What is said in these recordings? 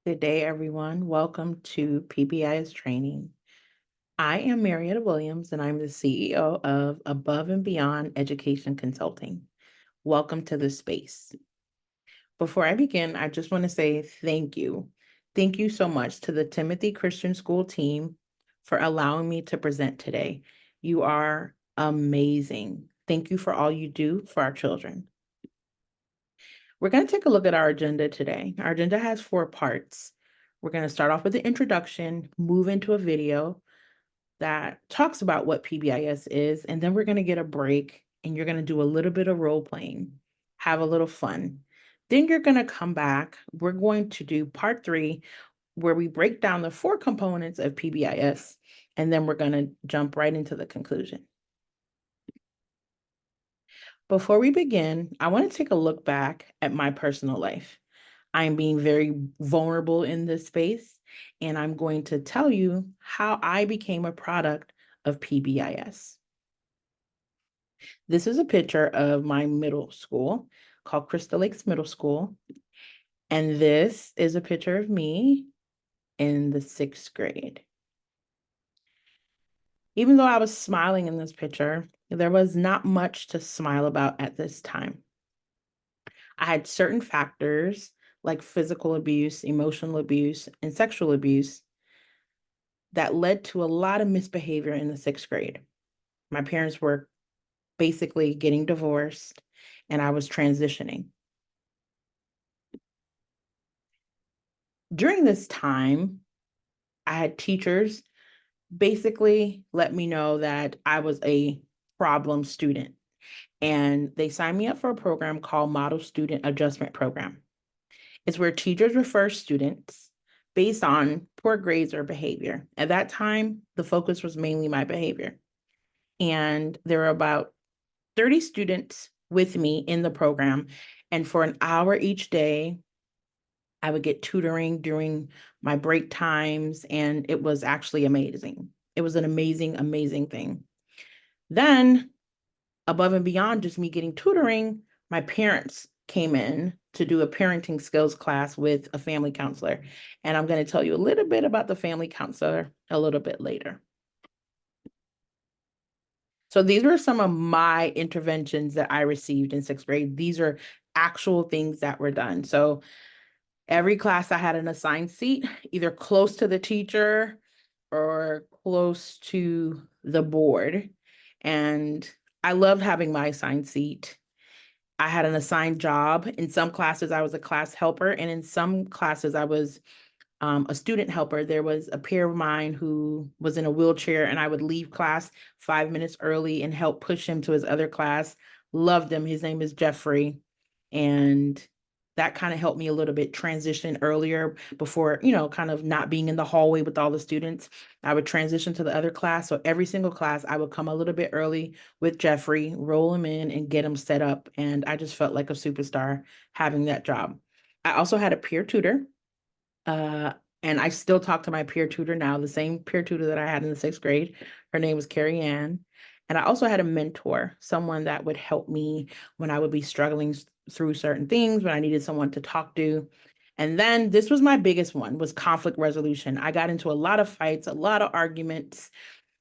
Good day, everyone. Welcome to PBIS training. I am Marietta Williams, and I'm the CEO of Above and Beyond Education Consulting. Welcome to this space. Before I begin, I just want to say thank you. Thank you so much to the Timothy Christian School team for allowing me to present today. You are amazing. Thank you for all you do for our children. We're going to take a look at our agenda today. Our agenda has 4 parts. We're going to start off with the introduction, move into a video that talks about what PBIS is, and then we're going to get a break and you're going to do a little bit of role playing, have a little fun. Then you're going to come back. We're going to do part 3, where we break down the 4 components of PBIS, and then we're going to jump right into the conclusion. Before we begin, I want to take a look back at my personal life. I'm being very vulnerable in this space, and I'm going to tell you how I became a product of PBIS. This is a picture of my middle school called Crystal Lakes Middle School. And this is a picture of me in the 6th grade. Even though I was smiling in this picture, there was not much to smile about at this time. I had certain factors like physical abuse, emotional abuse, and sexual abuse that led to a lot of misbehavior in the 6th grade. My parents were basically getting divorced, and I was transitioning. During this time, I had teachers basically let me know that I was a problem student, and they signed me up for a program called Model Student Adjustment Program. It's where teachers refer students based on poor grades or behavior. At that time, the focus was mainly my behavior. And there were about 30 students with me in the program. And for an hour each day, I would get tutoring during my break times, and it was actually amazing. It was an amazing, amazing thing. Then, above and beyond just me getting tutoring, my parents came in to do a parenting skills class with a family counselor. And I'm going to tell you a little bit about the family counselor a little bit later. So these were some of my interventions that I received in 6th grade. These are actual things that were done. So every class I had an assigned seat, either close to the teacher or close to the board. And I loved having my assigned seat. I had an assigned job. In some classes, I was a class helper, and in some classes, I was a student helper. There was a peer of mine who was in a wheelchair, and I would leave class 5 minutes early and help push him to his other class. Loved him. His name is Jeffrey. And that kind of helped me a little bit transition earlier before, kind of not being in the hallway with all the students. I would transition to the other class. So every single class, I would come a little bit early with Jeffrey, roll him in and get him set up. And I just felt like a superstar having that job. I also had a peer tutor. And I still talk to my peer tutor now, the same peer tutor that I had in the 6th grade. Her name was Carrie Ann. And I also had a mentor, someone that would help me when I would be struggling through certain things, when I needed someone to talk to. And then this was my biggest one, was conflict resolution. I got into a lot of fights, a lot of arguments,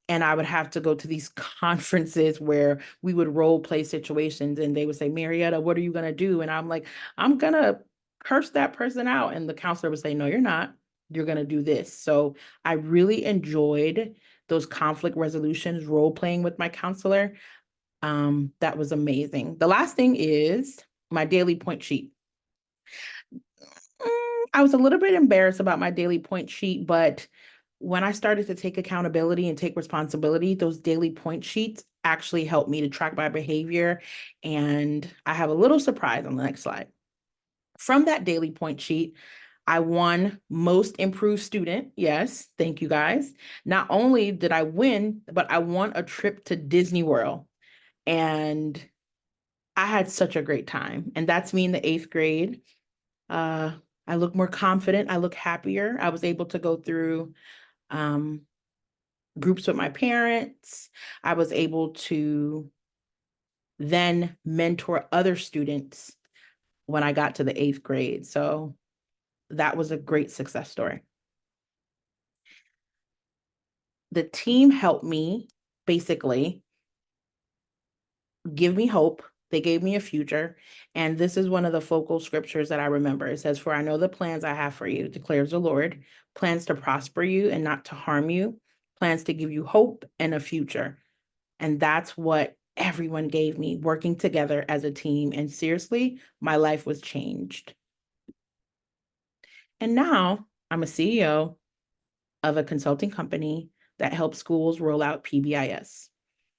and I would have to go to these conferences where we would role play situations, and they would say, Marietta, what are you going to do? And I'm like, I'm going to curse that person out. And the counselor would say, no, you're not. You're going to do this. So I really enjoyed those conflict resolutions, role playing with my counselor. That was amazing. The last thing is my daily point sheet. I was a little bit embarrassed about my daily point sheet, but when I started to take accountability and take responsibility, those daily point sheets actually helped me to track my behavior. And I have a little surprise on the next slide. From that daily point sheet, I won most improved student. Yes, thank you guys. Not only did I win, but I won a trip to Disney World. And I had such a great time. And that's me in the 8th grade. I look more confident. I look happier. I was able to go through groups with my parents. I was able to then mentor other students when I got to the 8th grade. So that was a great success story. The team helped me basically give me hope. They gave me a future. And this is one of the focal scriptures that I remember. It says, "For I know the plans I have for you, declares the Lord, plans to prosper you and not to harm you, plans to give you hope and a future." And that's what everyone gave me, working together as a team. And seriously, my life was changed. And now I'm a CEO of a consulting company that helps schools roll out PBIS.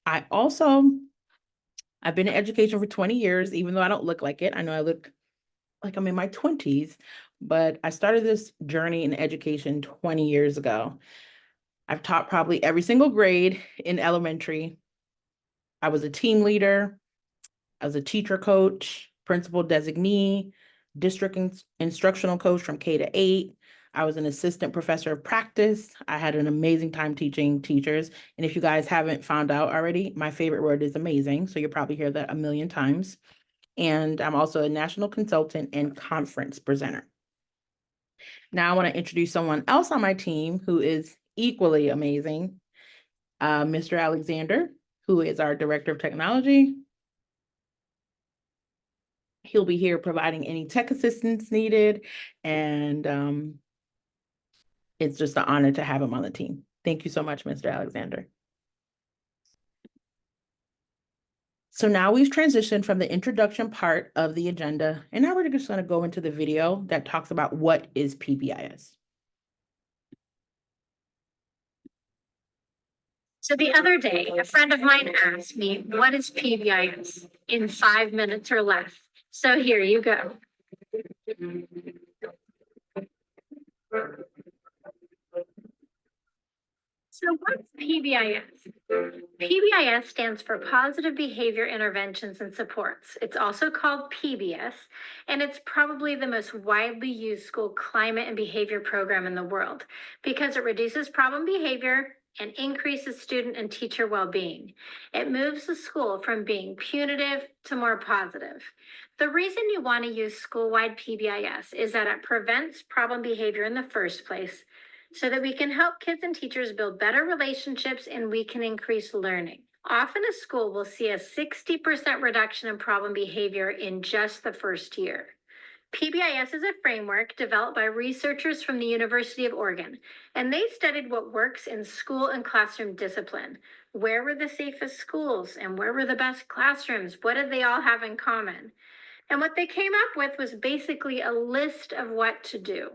I've been in education for 20 years, even though I don't look like it. I know I look like I'm in my 20s, but I started this journey in education 20 years ago. I've taught probably every single grade in elementary. I was a team leader. I was a teacher coach, principal designee, district instructional coach from K to 8. I was an assistant professor of practice. I had an amazing time teaching teachers. And if you guys haven't found out already, my favorite word is amazing. So you'll probably hear that a million times. And I'm also a national consultant and conference presenter. Now I want to introduce someone else on my team who is equally amazing, Mr. Alexander, who is our director of technology. He'll be here providing any tech assistance needed, and it's just an honor to have him on the team. Thank you so much, Mr. Alexander. So now we've transitioned from the introduction part of the agenda, and now we're just going to go into the video that talks about what is PBIS. So the other day, a friend of mine asked me, what is PBIS in 5 minutes or less? So here you go. So what's PBIS? PBIS stands for Positive Behavior Interventions and Supports. It's also called PBS, and it's probably the most widely used school climate and behavior program in the world because it reduces problem behavior and increases student and teacher well-being. It moves the school from being punitive to more positive. The reason you want to use school-wide PBIS is that it prevents problem behavior in the first place, so that we can help kids and teachers build better relationships and we can increase learning. Often a school will see a 60% reduction in problem behavior in just the first year. PBIS is a framework developed by researchers from the University of Oregon, and they studied what works in school and classroom discipline. Where were the safest schools and where were the best classrooms? What did they all have in common? And what they came up with was basically a list of what to do.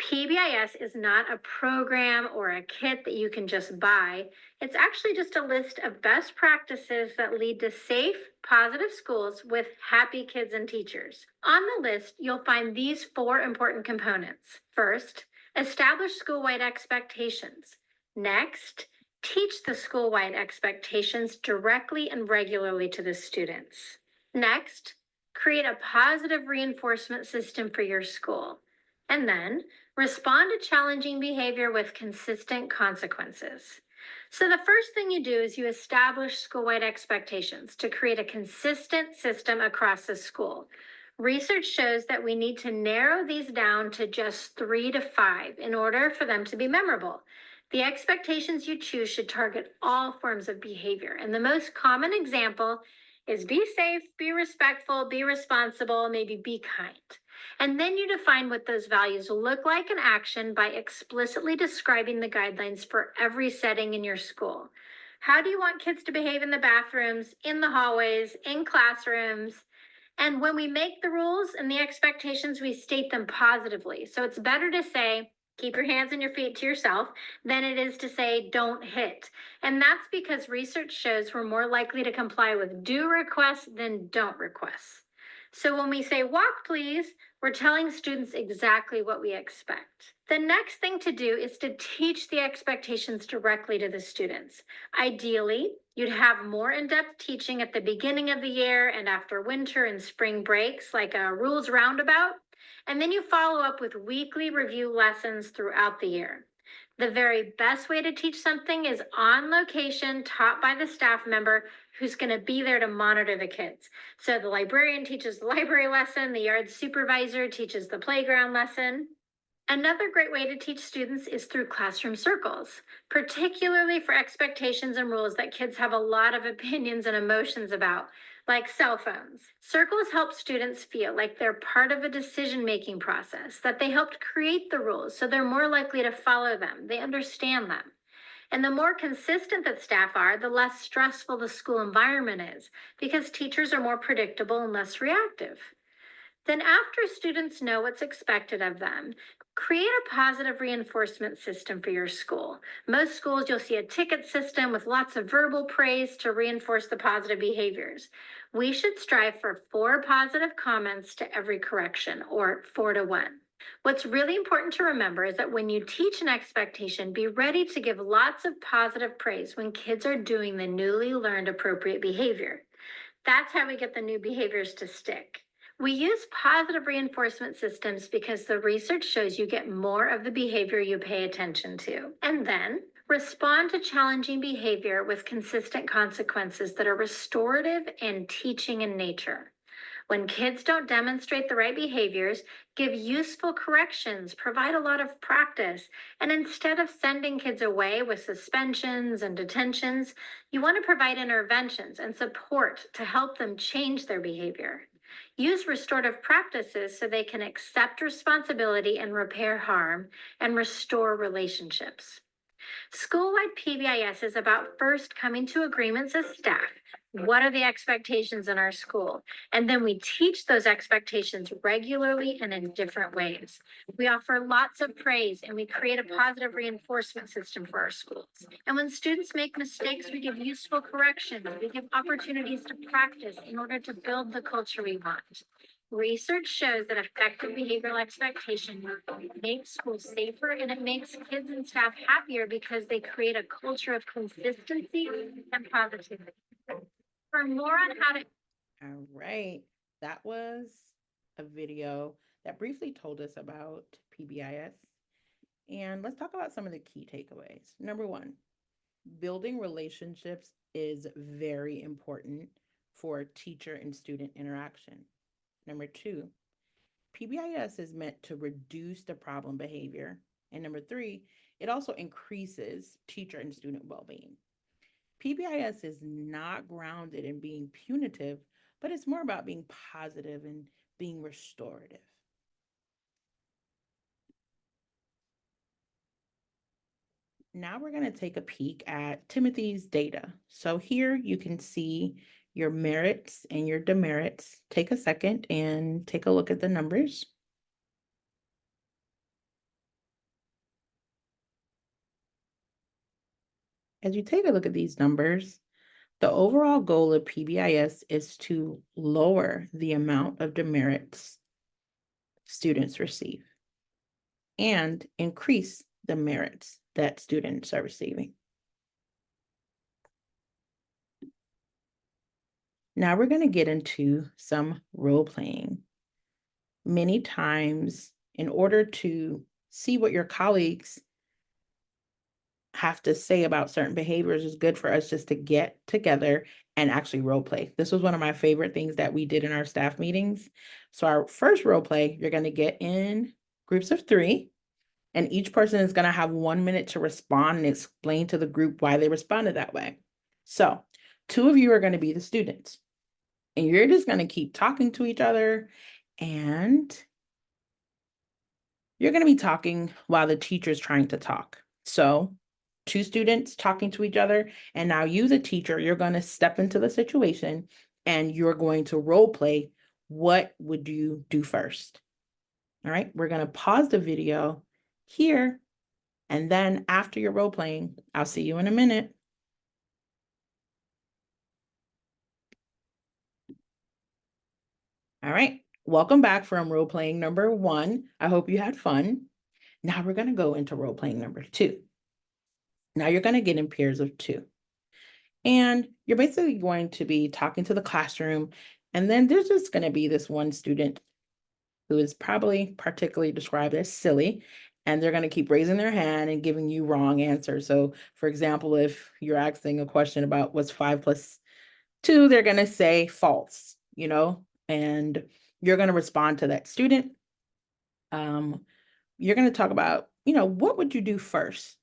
PBIS is not a program or a kit that you can just buy. It's actually just a list of best practices that lead to safe, positive schools with happy kids and teachers. On the list, you'll find these 4 important components. First, establish school-wide expectations. Next, teach the school-wide expectations directly and regularly to the students. Next, create a positive reinforcement system for your school. And then, respond to challenging behavior with consistent consequences. So the first thing you do is you establish school-wide expectations to create a consistent system across the school. Research shows that we need to narrow these down to just 3 to 5 in order for them to be memorable. The expectations you choose should target all forms of behavior. And the most common example is be safe, be respectful, be responsible, maybe be kind. And then you define what those values look like in action by explicitly describing the guidelines for every setting in your school. How do you want kids to behave in the bathrooms, in the hallways, in classrooms? And when we make the rules and the expectations, we state them positively. So it's better to say, keep your hands and your feet to yourself than it is to say, don't hit. And that's because research shows we're more likely to comply with do requests than don't requests. So when we say walk please, we're telling students exactly what we expect. The next thing to do is to teach the expectations directly to the students. Ideally, you'd have more in-depth teaching at the beginning of the year and after winter and spring breaks, like a rules roundabout, and then you follow up with weekly review lessons throughout the year. The very best way to teach something is on location, taught by the staff member who's going to be there to monitor the kids. So the librarian teaches the library lesson, the yard supervisor teaches the playground lesson. Another great way to teach students is through classroom circles, particularly for expectations and rules that kids have a lot of opinions and emotions about, like cell phones. Circles help students feel like they're part of a decision making process, that they helped create the rules, so they're more likely to follow them, they understand them. And the more consistent that staff are, the less stressful the school environment is, because teachers are more predictable and less reactive. Then, after students know what's expected of them, create a positive reinforcement system for your school. Most schools, you'll see a ticket system with lots of verbal praise to reinforce the positive behaviors. We should strive for 4 positive comments to every correction, or 4 to 1. What's really important to remember is that when you teach an expectation, be ready to give lots of positive praise when kids are doing the newly learned appropriate behavior. That's how we get the new behaviors to stick. We use positive reinforcement systems because the research shows you get more of the behavior you pay attention to. And then respond to challenging behavior with consistent consequences that are restorative and teaching in nature. When kids don't demonstrate the right behaviors, give useful corrections, provide a lot of practice, and instead of sending kids away with suspensions and detentions, you want to provide interventions and support to help them change their behavior. Use restorative practices so they can accept responsibility and repair harm and restore relationships. School-wide PBIS is about first coming to agreements as staff. What are the expectations in our school? And then we teach those expectations regularly and in different ways. We offer lots of praise and we create a positive reinforcement system for our schools. And when students make mistakes, we give useful correction. We give opportunities to practice in order to build the culture we want. Research shows that effective behavioral expectation makes schools safer and it makes kids and staff happier because they create a culture of consistency and positivity. For more on how to All right. That was a video that briefly told us about PBIS. And let's talk about some of the key takeaways. Number one, building relationships is very important for teacher and student interaction. Number two, PBIS is meant to reduce the problem behavior. And number three, it also increases teacher and student well-being. PBIS is not grounded in being punitive, but it's more about being positive and being restorative. Now we're going to take a peek at Timothy's data. So here you can see your merits and your demerits. Take a second and take a look at the numbers. As you take a look at these numbers, the overall goal of PBIS is to lower the amount of demerits students receive and increase the merits that students are receiving. Now we're going to get into some role playing. Many times, in order to see what your colleagues have to say about certain behaviors, it's good for us just to get together and actually role play. This was one of my favorite things that we did in our staff meetings. So our first role play, you're going to get in groups of 3, and each person is going to have 1 minute to respond and explain to the group why they responded that way. So 2 of you are going to be the students, and you're just going to keep talking to each other, and you're going to be talking while the teacher's trying to talk. So 2 students talking to each other, and now you, the teacher, you're going to step into the situation and you're going to role play. What would you do first? All right, we're going to pause the video here, and then after your role playing, I'll see you in a minute. All right, welcome back from role playing number 1. I hope you had fun. Now we're going to go into role playing number 2. Now you're going to get in pairs of 2. And you're basically going to be talking to the classroom, and then there's just going to be this one student who is probably particularly described as silly, and they're going to keep raising their hand and giving you wrong answers. So for example, if you're asking a question about what's 5 plus 2, they're going to say false, and you're going to respond to that student. you're going to talk about, what would you do first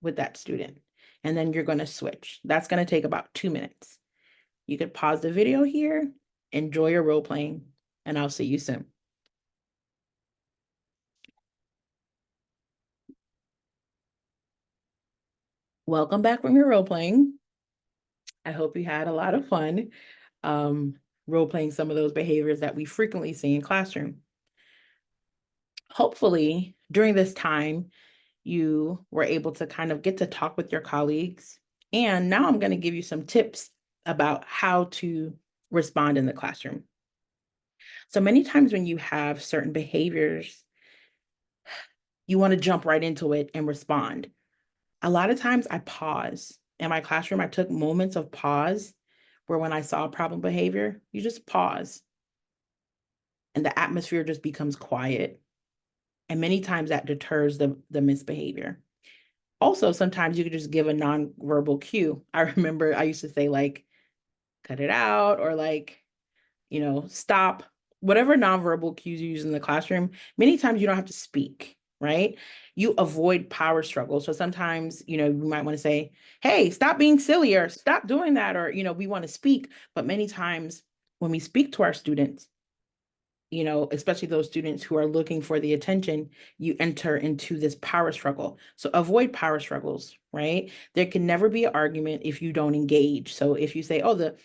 with that student? And then you're going to switch. That's going to take about 2 minutes. You could pause the video here, enjoy your role playing, and I'll see you soon. Welcome back from your role playing. I hope you had a lot of fun role playing some of those behaviors that we frequently see in classroom. Hopefully, during this time, you were able to kind of get to talk with your colleagues. And now I'm going to give you some tips about how to respond in the classroom. So many times when you have certain behaviors, you want to jump right into it and respond. A lot of times I pause. In my classroom, I took moments of pause where when I saw problem behavior, you just pause and the atmosphere just becomes quiet. And many times that deters the misbehavior. Also, sometimes you could just give a nonverbal cue. I remember I used to say like, cut it out, or like, stop, whatever nonverbal cues you use in the classroom. Many times you don't have to speak, right? You avoid power struggles. So sometimes, you might want to say, hey, stop being silly, or stop doing that, or, we want to speak. But many times when we speak to our students, especially those students who are looking for the attention, you enter into this power struggle. So avoid power struggles, right? There can never be an argument if you don't engage. So if you say, the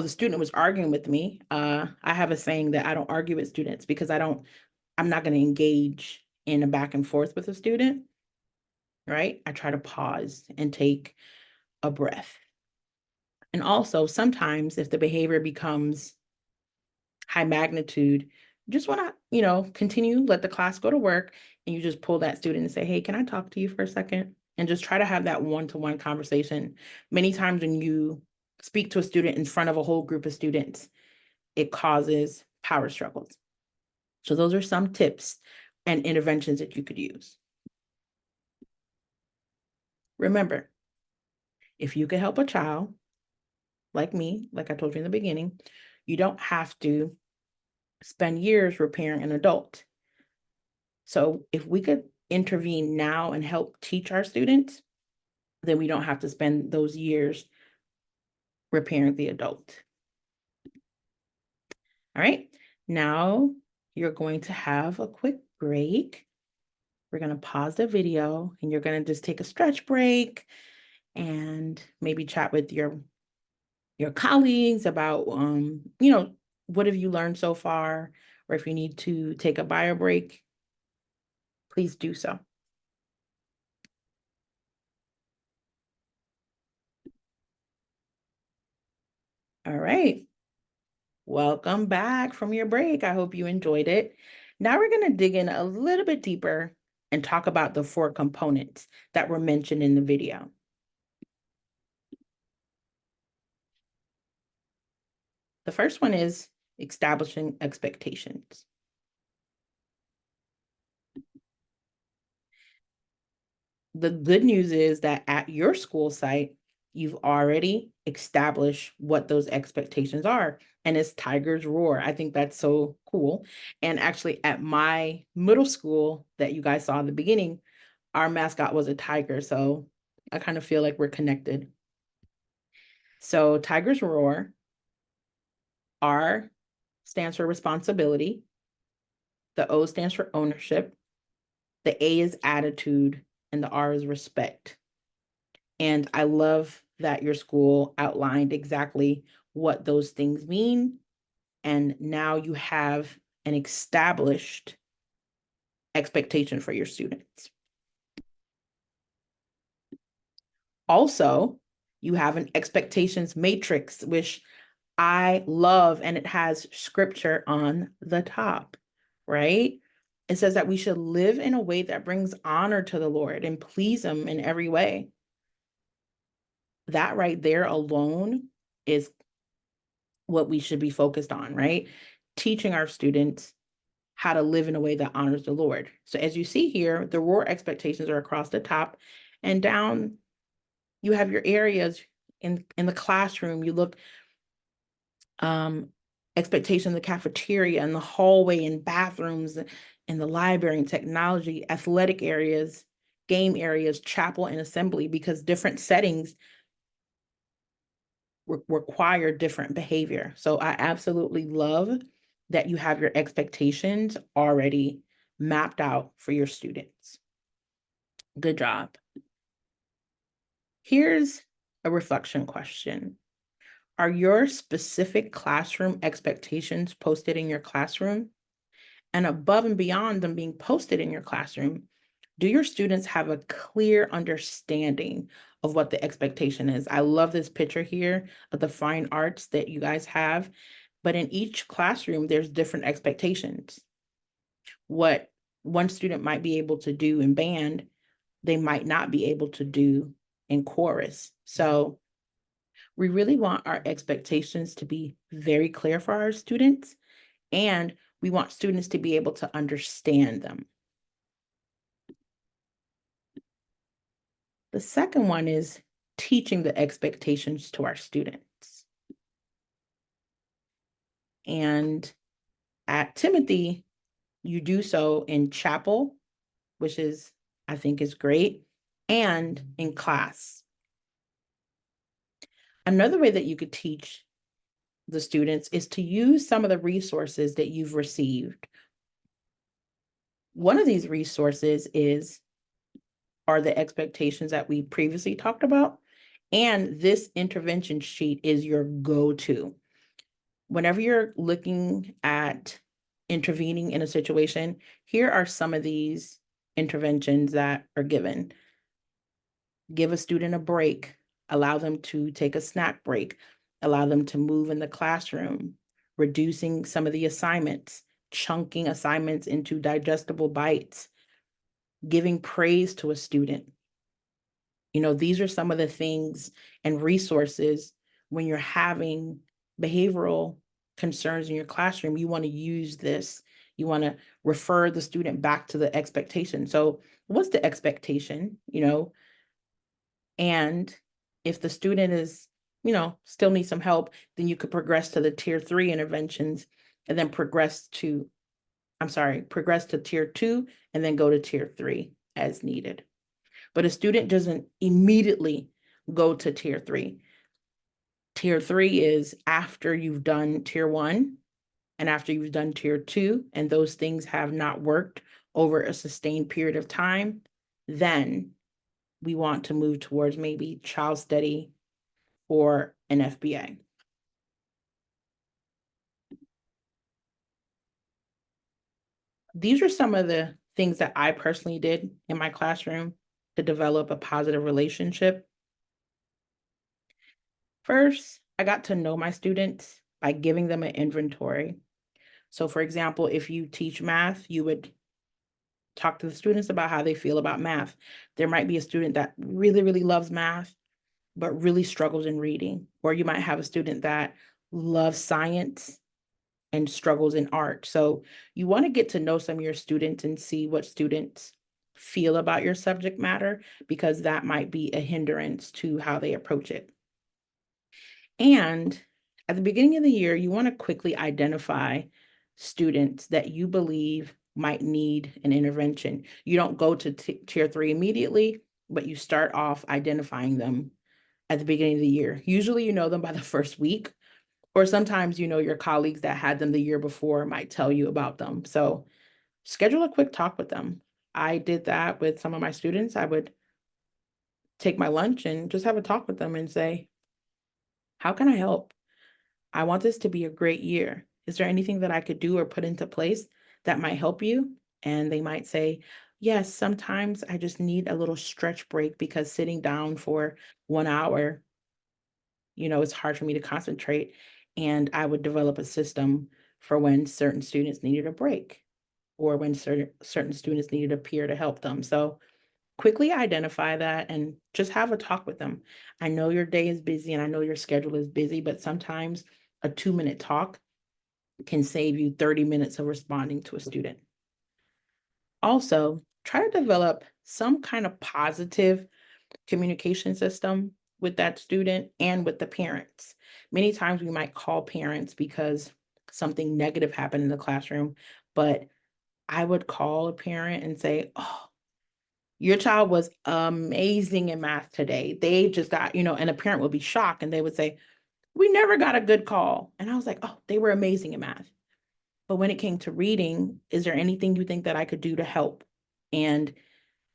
student was arguing with me, I have a saying that I don't argue with students because I'm not going to engage in a back and forth with a student, right? I try to pause and take a breath. And also sometimes if the behavior becomes high magnitude, just want to, continue, let the class go to work, and you just pull that student and say, hey, can I talk to you for a second? And just try to have that one-to-one conversation. Many times when you speak to a student in front of a whole group of students, it causes power struggles. So those are some tips and interventions that you could use. Remember, if you could help a child like me, like I told you in the beginning, you don't have to spend years repairing an adult. So if we could intervene now and help teach our students, then we don't have to spend those years repairing the adult. All right, now you're going to have a quick break. We're going to pause the video and you're going to just take a stretch break and maybe chat with your colleagues about, what have you learned so far? Or if you need to take a bio break, please do so. All right. Welcome back from your break. I hope you enjoyed it. Now we're going to dig in a little bit deeper and talk about the 4 components that were mentioned in the video. The first one is establishing expectations. The good news is that at your school site, you've already established what those expectations are. And it's Tiger's Roar. I think that's so cool. And actually, at my middle school that you guys saw in the beginning, our mascot was a tiger. So I kind of feel like we're connected. So Tiger's Roar, R stands for responsibility. The O stands for ownership. The A is attitude, and the R is respect. And I love that your school outlined exactly what those things mean. And now you have an established expectation for your students. Also, you have an expectations matrix, which I love, and it has scripture on the top, right? It says that we should live in a way that brings honor to the Lord and please Him in every way. That right there alone is what we should be focused on, right? Teaching our students how to live in a way that honors the Lord. So as you see here, the roar expectations are across the top, and down you have your areas in the classroom. You look expectation in the cafeteria and the hallway and bathrooms and the library and technology, athletic areas, game areas, chapel and assembly, because different settings require different behavior. So I absolutely love that you have your expectations already mapped out for your students. Good job. Here's a reflection question. Are your specific classroom expectations posted in your classroom? And above and beyond them being posted in your classroom, do your students have a clear understanding of what the expectation is? I love this picture here of the fine arts that you guys have, but in each classroom, there's different expectations. What one student might be able to do in band, they might not be able to do in chorus. So we really want our expectations to be very clear for our students, and we want students to be able to understand them. The second one is teaching the expectations to our students. And at Timothy, you do so in chapel, which is, I think, is great, and in class. Another way that you could teach the students is to use some of the resources that you've received. One of these resources are the expectations that we previously talked about. And this intervention sheet is your go-to. Whenever you're looking at intervening in a situation, here are some of these interventions that are given. Give a student a break, allow them to take a snack break, allow them to move in the classroom, reducing some of the assignments, chunking assignments into digestible bites, giving praise to a student. You know, these are some of the things and resources when you're having behavioral concerns in your classroom. You want to use this. You want to refer the student back to the expectation. So, what's the expectation? You know, and if the student is, you know, still needs some help, then you could progress to the tier 3 interventions and then progress to tier 2 and then go to tier 3 as needed. But a student doesn't immediately go to tier 3. Tier 3 is after you've done tier 1 and after you've done tier 2, and those things have not worked over a sustained period of time, then we want to move towards maybe child study or an FBA. These are some of the things that I personally did in my classroom to develop a positive relationship. First, I got to know my students by giving them an inventory. So for example, if you teach math, you would talk to the students about how they feel about math. There might be a student that really, really loves math, but really struggles in reading. Or you might have a student that loves science and struggles in art. So you want to get to know some of your students and see what students feel about your subject matter, because that might be a hindrance to how they approach it. And at the beginning of the year, you want to quickly identify students that you believe might need an intervention. You don't go to tier 3 immediately, but you start off identifying them at the beginning of the year. Usually you know them by the first week, or sometimes you know your colleagues that had them the year before might tell you about them. So schedule a quick talk with them. I did that with some of my students. I would take my lunch and just have a talk with them and say, how can I help? I want this to be a great year. Is there anything that I could do or put into place that might help you? And they might say, yes, sometimes I just need a little stretch break because sitting down for 1 hour, you know, it's hard for me to concentrate. And I would develop a system for when certain students needed a break or when certain students needed a peer to help them. So quickly identify that and just have a talk with them. I know your day is busy and I know your schedule is busy, but sometimes a 2-minute talk can save you 30 minutes of responding to a student. Also, try to develop some kind of positive communication system with that student and with the parents. Many times we might call parents because something negative happened in the classroom, but I would call a parent and say, oh, your child was amazing in math today. They just got, and a parent would be shocked and they would say, we never got a good call. And I was like, oh, they were amazing in math. But when it came to reading, is there anything you think that I could do to help? And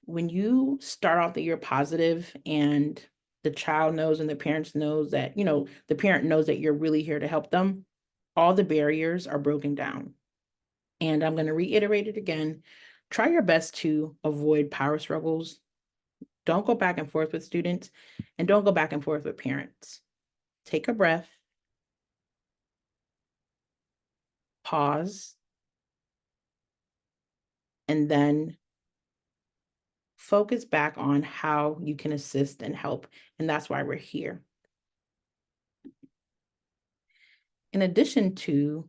when you start off the year positive and the child knows and the parents knows that, the parent knows that you're really here to help them, all the barriers are broken down. And I'm going to reiterate it again. Try your best to avoid power struggles. Don't go back and forth with students, and don't go back and forth with parents. Take a breath, pause, and then focus back on how you can assist and help. And that's why we're here. In addition to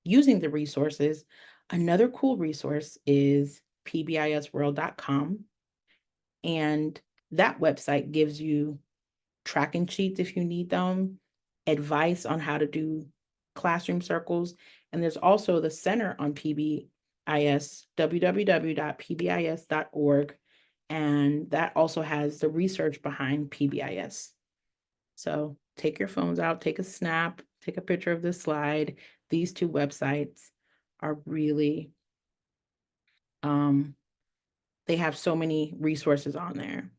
using the resources, another cool resource is pbisworld.com. And that website gives you tracking sheets if you need them, advice on how to do classroom circles. And there's also the center on PBIS, www.pbis.org. And that also has the research behind PBIS. So take your phones out, take a snap, take a picture of this slide. These two websites are really, they have so many resources on there.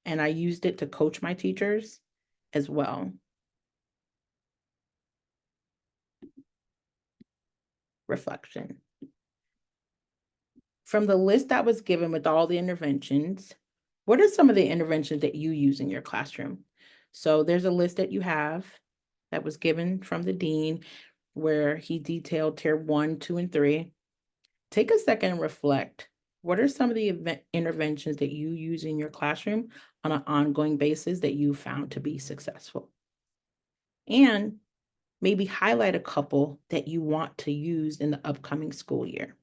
And I used it to coach my teachers as well. Reflection. From the list that was given with all the interventions, what are some of the interventions that you use in your classroom? So there's a list that you have that was given from the dean where he detailed tier 1, 2, and 3. Take a second and reflect. What are some of the interventions that you use in your classroom on an ongoing basis that you found to be successful? And maybe highlight a couple that you want to use in the upcoming school year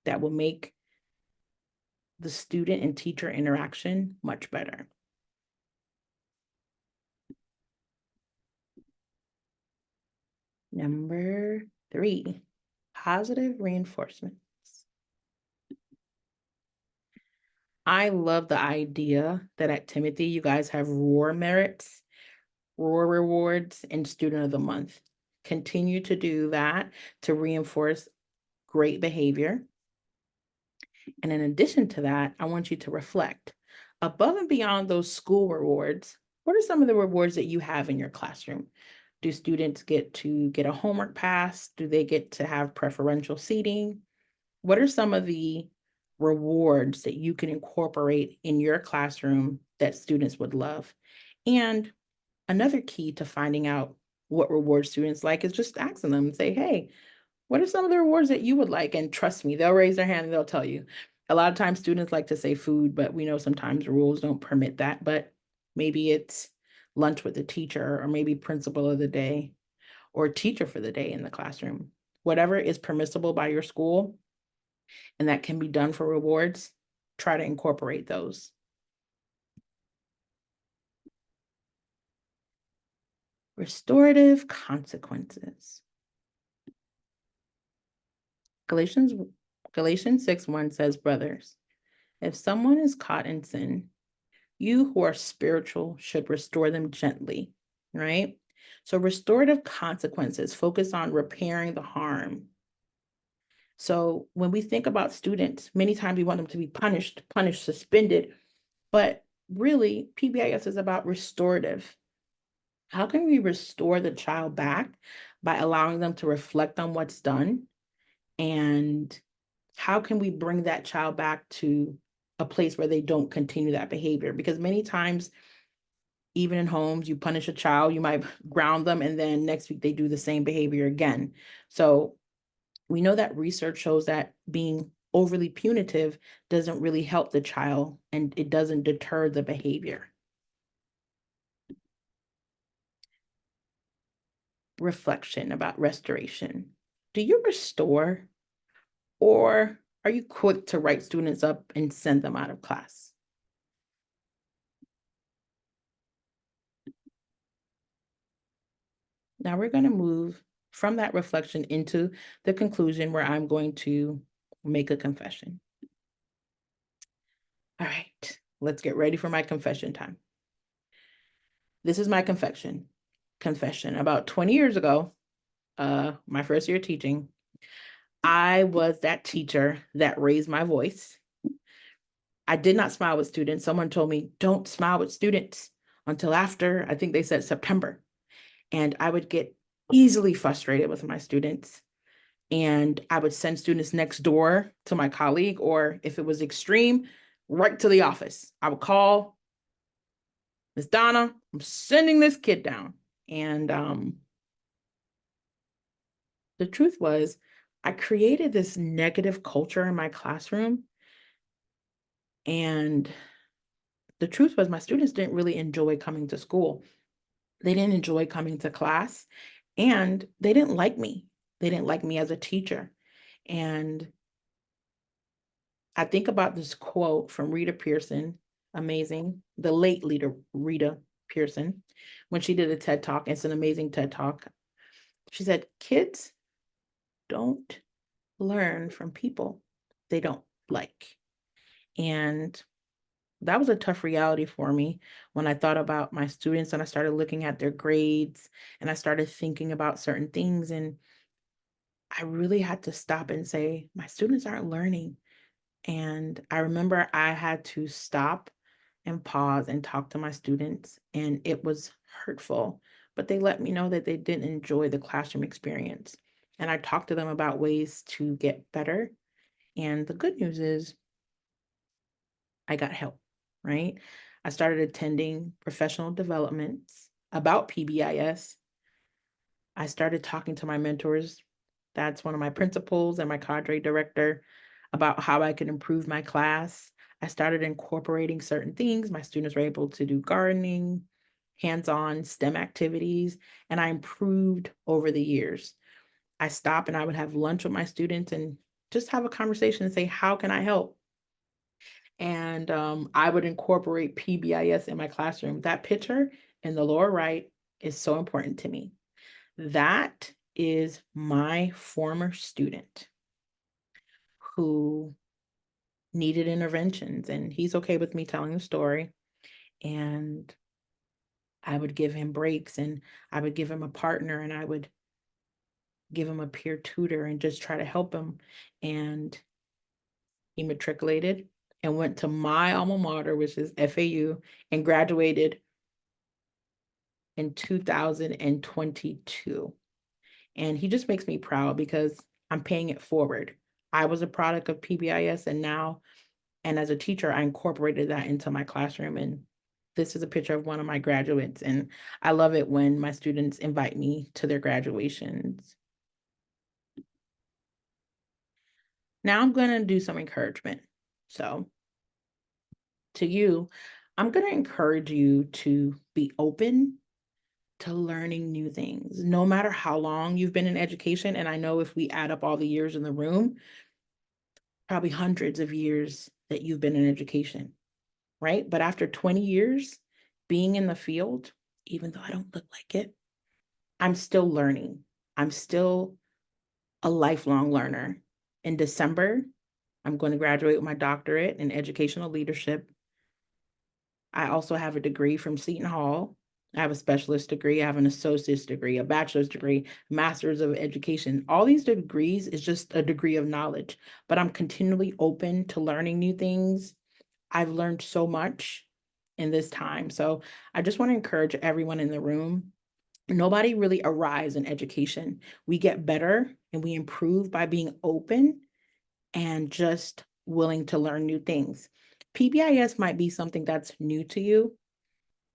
that will make the student and teacher interaction much better. Number 3, positive reinforcements. I love the idea that at Timothy, you guys have ROAR merits, ROAR rewards, and student of the month. Continue to do that to reinforce great behavior. And in addition to that, I want you to reflect. Above and beyond those school rewards, what are some of the rewards that you have in your classroom? Do students get to get a homework pass? Do they get to have preferential seating? What are some of the rewards that you can incorporate in your classroom that students would love? And another key to finding out what rewards students like is just asking them and say, hey, what are some of the rewards that you would like? And trust me, they'll raise their hand and they'll tell you. A lot of times students like to say food, but we know sometimes rules don't permit that. But maybe it's lunch with the teacher, or maybe principal of the day, or teacher for the day in the classroom. Whatever is permissible by your school and that can be done for rewards, try to incorporate those. Restorative consequences. Galatians 6:1 says, brothers, if someone is caught in sin, you who are spiritual should restore them gently, right? So restorative consequences focus on repairing the harm. So when we think about students, many times we want them to be punished, suspended, but really PBIS is about restorative. How can we restore the child back by allowing them to reflect on what's done? And how can we bring that child back to a place where they don't continue that behavior? Because many times, even in homes, you punish a child, you might ground them, and then next week they do the same behavior again. So we know that research shows that being overly punitive doesn't really help the child, and it doesn't deter the behavior. Reflection about restoration. Do you restore, or are you quick to write students up and send them out of class? Now we're going to move from that reflection into the conclusion where I'm going to make a confession. All right, let's get ready for my confession time. This is my confession. About 20 years ago, my first year teaching, I was that teacher that raised my voice. I did not smile with students. Someone told me, don't smile with students until after, I think they said September. And I would get easily frustrated with my students. And I would send students next door to my colleague, or if it was extreme, right to the office. I would call Miss Donna, I'm sending this kid down. And the truth was, I created this negative culture in my classroom. And the truth was, my students didn't really enjoy coming to school. They didn't enjoy coming to class, and they didn't like me. They didn't like me as a teacher. And I think about this quote from Rita Pearson, amazing, the late leader, Rita Pearson, when she did a TED Talk. It's an amazing TED Talk. She said, kids don't learn from people they don't like. And that was a tough reality for me when I thought about my students and I started looking at their grades and I started thinking about certain things. And I really had to stop and say, my students aren't learning. And I remember I had to stop and pause and talk to my students, and it was hurtful, but they let me know that they didn't enjoy the classroom experience. And I talked to them about ways to get better. And the good news is I got help, right? I started attending professional developments about PBIS. I started talking to my mentors. That's one of my principals and my cadre director about how I could improve my class. I started incorporating certain things. My students were able to do gardening, hands-on STEM activities, and I improved over the years. I stopped and I would have lunch with my students and just have a conversation and say, how can I help? And I would incorporate PBIS in my classroom. That picture in the lower right is so important to me. That is my former student who needed interventions, and he's okay with me telling the story. And I would give him breaks, and I would give him a partner, and I would give him a peer tutor and just try to help him. And he matriculated and went to my alma mater, which is FAU, and graduated in 2022. And he just makes me proud because I'm paying it forward. I was a product of PBIS, and now, and as a teacher, I incorporated that into my classroom. And this is a picture of one of my graduates. And I love it when my students invite me to their graduations. Now I'm going to do some encouragement. So to you, I'm going to encourage you to be open to learning new things, no matter how long you've been in education. And I know if we add up all the years in the room, probably hundreds of years that you've been in education, right? But after 20 years being in the field, even though I don't look like it, I'm still learning. I'm still a lifelong learner. In December, I'm going to graduate with my doctorate in educational leadership. I also have a degree from Seton Hall. I have a specialist degree, I have an associate's degree, a bachelor's degree, master's of education. All these degrees is just a degree of knowledge, but I'm continually open to learning new things. I've learned so much in this time. So I just want to encourage everyone in the room. Nobody really arrives in education. We get better and we improve by being open and just willing to learn new things. PBIS might be something that's new to you,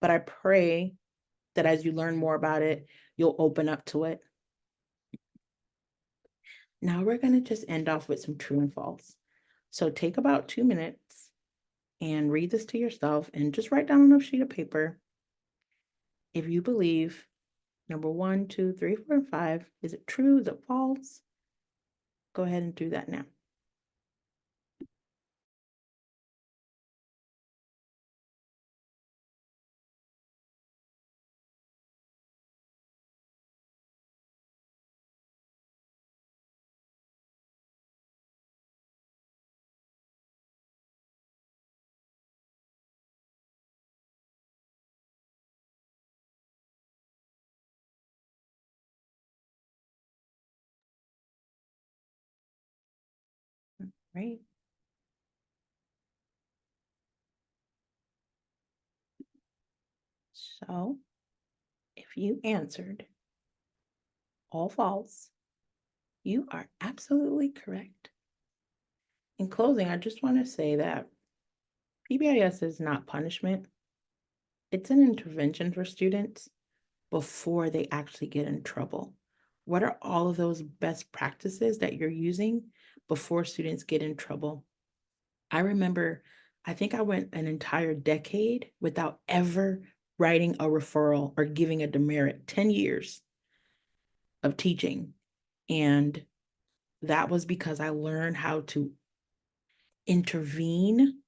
but I pray that as you learn more about it, you'll open up to it. Now we're going to just end off with some true and false. So take about 2 minutes and read this to yourself and just write down on a sheet of paper if you believe number 1, 2, 3, 4, and 5. Is it true? Is it false? Go ahead and do that now. right? So if you answered all false, you are absolutely correct. In closing, I just want to say that PBIS is not punishment. It's an intervention for students before they actually get in trouble. What are all of those best practices that you're using before students get in trouble? I remember, I think I went an entire decade without ever writing a referral or giving a demerit, 10 years of teaching. And that was because I learned how to intervene,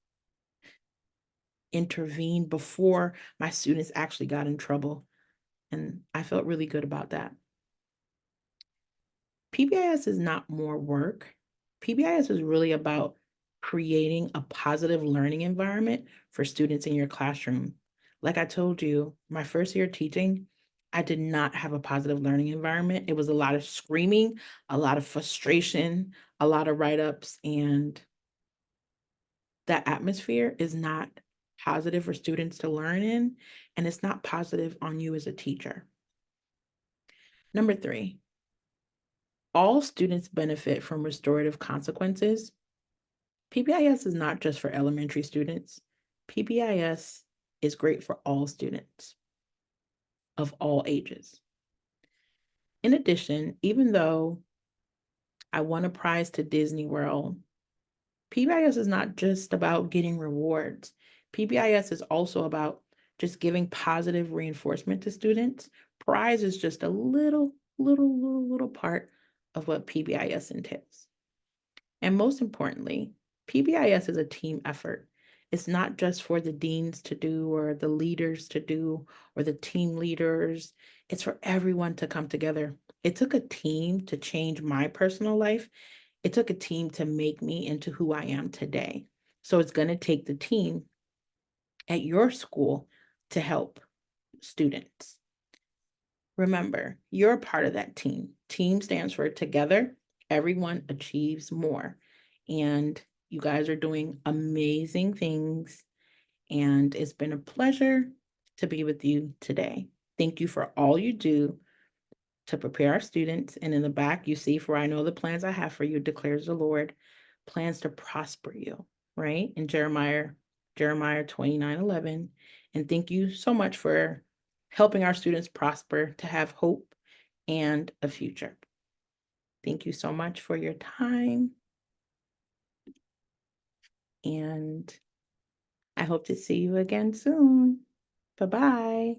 intervene before my students actually got in trouble. And I felt really good about that. PBIS is not more work. PBIS is really about creating a positive learning environment for students in your classroom. Like I told you, my first year teaching, I did not have a positive learning environment. It was a lot of screaming, a lot of frustration, a lot of write-ups, and that atmosphere is not positive for students to learn in, and it's not positive on you as a teacher. Number 3, all students benefit from restorative consequences. PBIS is not just for elementary students. PBIS is great for all students of all ages. In addition, even though I won a prize to Disney World, PBIS is not just about getting rewards. PBIS is also about just giving positive reinforcement to students. Prize is just a little part of what PBIS entails. And most importantly, PBIS is a team effort. It's not just for the deans to do or the leaders to do or the team leaders. It's for everyone to come together. It took a team to change my personal life. It took a team to make me into who I am today. So it's going to take the team at your school to help students. Remember, you're a part of that team. Team stands for together, everyone achieves more. And you guys are doing amazing things. And it's been a pleasure to be with you today. Thank you for all you do to prepare our students. And in the back, you see, for I know the plans I have for you, declares the Lord, plans to prosper you, right? In Jeremiah 29:11. And thank you so much for helping our students prosper, to have hope and a future. Thank you so much for your time. And I hope to see you again soon. Bye-bye.